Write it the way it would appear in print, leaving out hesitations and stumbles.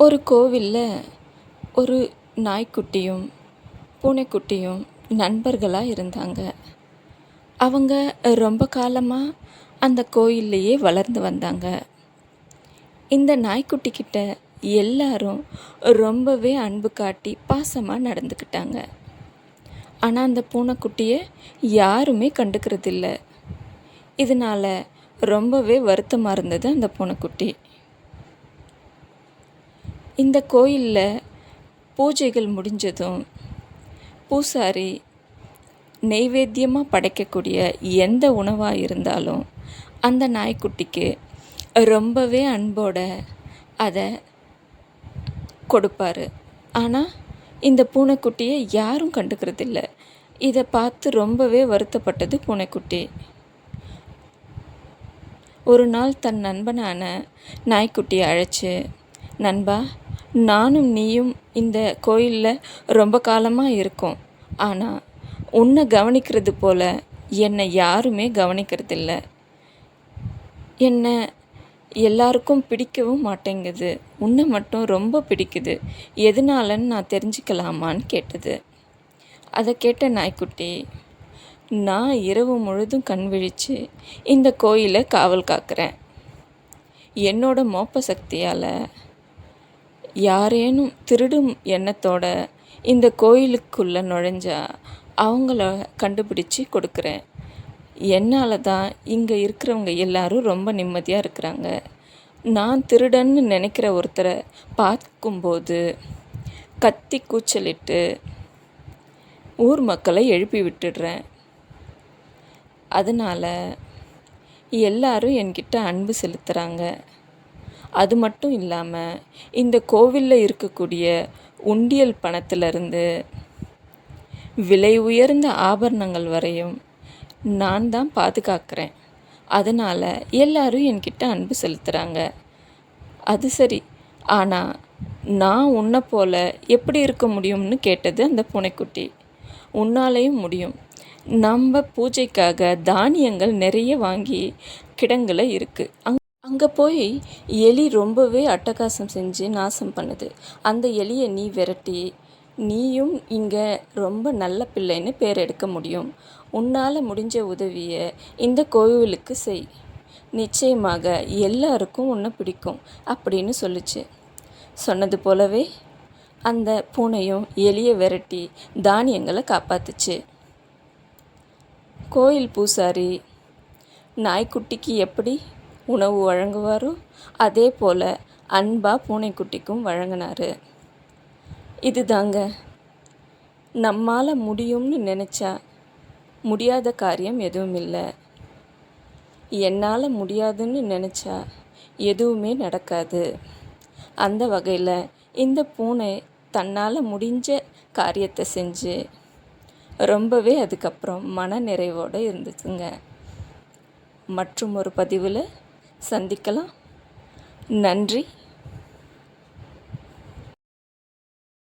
ஒரு கோவிலில் ஒரு நாய்க்குட்டியும் பூனைக்குட்டியும் நண்பர்களாக இருந்தாங்க. அவங்க ரொம்ப காலமாக அந்த கோயில்லையே வளர்ந்து வந்தாங்க. இந்த நாய்க்குட்டிக்கிட்ட எல்லாரும் ரொம்பவே அன்பு காட்டி பாசமாக நடந்துக்கிட்டாங்க. ஆனால் அந்த பூனைக்குட்டியை யாருமே கண்டுக்கிறதில்ல. இதனால் ரொம்பவே வருத்தமாக இருந்தது அந்த பூனைக்குட்டி. இந்த கோயிலில் பூஜைகள் முடிஞ்சதும் பூசாரி நெய்வேத்தியமாக படைக்கக்கூடிய எந்த உணவாக இருந்தாலும் அந்த நாய்க்குட்டிக்கு ரொம்பவே அன்போட அதை கொடுப்பார். ஆனால் இந்த பூனைக்குட்டியை யாரும் கண்டுக்கிறதில்ல. இதை பார்த்து ரொம்பவே வருத்தப்பட்டது பூனைக்குட்டி. ஒரு நாள் தன் நண்பனான நாய்க்குட்டியை அழைச்சி, நண்பா, நானும் நீயும் இந்த கோயிலில் ரொம்ப காலமாக இருக்கோம். ஆனால் உன்னை கவனிக்கிறது போல் என்னை யாருமே கவனிக்கிறதில்ல. என்னை எல்லாருக்கும் பிடிக்கவும் மாட்டேங்குது. உன்னை மட்டும் ரொம்ப பிடிக்குது. எதனாலன்னு நான் தெரிஞ்சுக்கலாமான்னு கேட்டது. அதை கேட்ட நாய்க்குட்டி, நான் இரவு முழுதும் கண் விழித்து இந்த கோயிலை காவல் காக்கிறேன். என்னோட மோப்ப சக்தியால் யாரேனும் திருடும் எண்ணத்தோட இந்த கோயிலுக்குள்ளே நுழைஞ்சா அவங்கள கண்டுபிடிச்சி கொடுக்குறேன். என்னால் தான் இங்கே இருக்கிறவங்க எல்லாரும் ரொம்ப நிம்மதியாக இருக்கிறாங்க. நான் திருடன்னு நினைக்கிற ஒருத்தரை பார்க்கும்போது கத்தி கூச்சலிட்டு ஊர் மக்களை எழுப்பி விட்டுடுறேன். அதனால் எல்லாரும் என்கிட்ட அன்பு செலுத்துகிறாங்க. அது மட்டும் இல்லாமல் இந்த கோவிலில் இருக்கக்கூடிய உண்டியல் பணத்திலிருந்து விலை உயர்ந்த ஆபரணங்கள் வரையும் நான் தான் பாதுகாக்கிறேன். அதனால் எல்லாரும் என்கிட்ட அன்பு செலுத்துகிறாங்க. அது சரி, ஆனால் நான் உன்னை போல் எப்படி இருக்க முடியும்னு கேட்டது அந்த பூனைக்குட்டி. உன்னாலேயும் முடியும். நம்ம பூஜைக்காக தானியங்கள் நிறைய வாங்கி கிடங்கில் இருக்குது. அங்கே போய் எலி ரொம்பவே அட்டகாசம் செஞ்சு நாசம் பண்ணுது. அந்த எலியை நீ விரட்டி நீயும் இங்கே ரொம்ப நல்ல பிள்ளைன்னு பேர் எடுக்க முடியும். உன்னால் முடிஞ்ச உதவியை இந்த கோவிலுக்கு செய். நிச்சயமாக எல்லாருக்கும் உன்னை பிடிக்கும் அப்படின்னு சொல்லிச்சு. சொன்னது போலவே அந்த பூனையும் எலியை விரட்டி தானியங்களை காப்பாத்துச்சு. கோயில் பூசாரி நாய்க்குட்டிக்கு எப்படி உணவு வழங்குவாரோ அதே போல் அன்பாக பூனைக்குட்டிக்கும் வழங்கினார். இதுதாங்க, நம்மால் முடியும்னு நினச்சா முடியாத காரியம் எதுவும் இல்லை. என்னால் முடியாதுன்னு நினச்சா எதுவுமே நடக்காது. அந்த வகையில் இந்த பூனை தன்னால் முடிஞ்ச காரியத்தை செஞ்சு ரொம்பவே அதுக்கப்புறம் மன நிறைவோடு இருந்துச்சுங்க. மற்றும் ஒரு பதிவில் சந்திக்கலாம். நன்றி.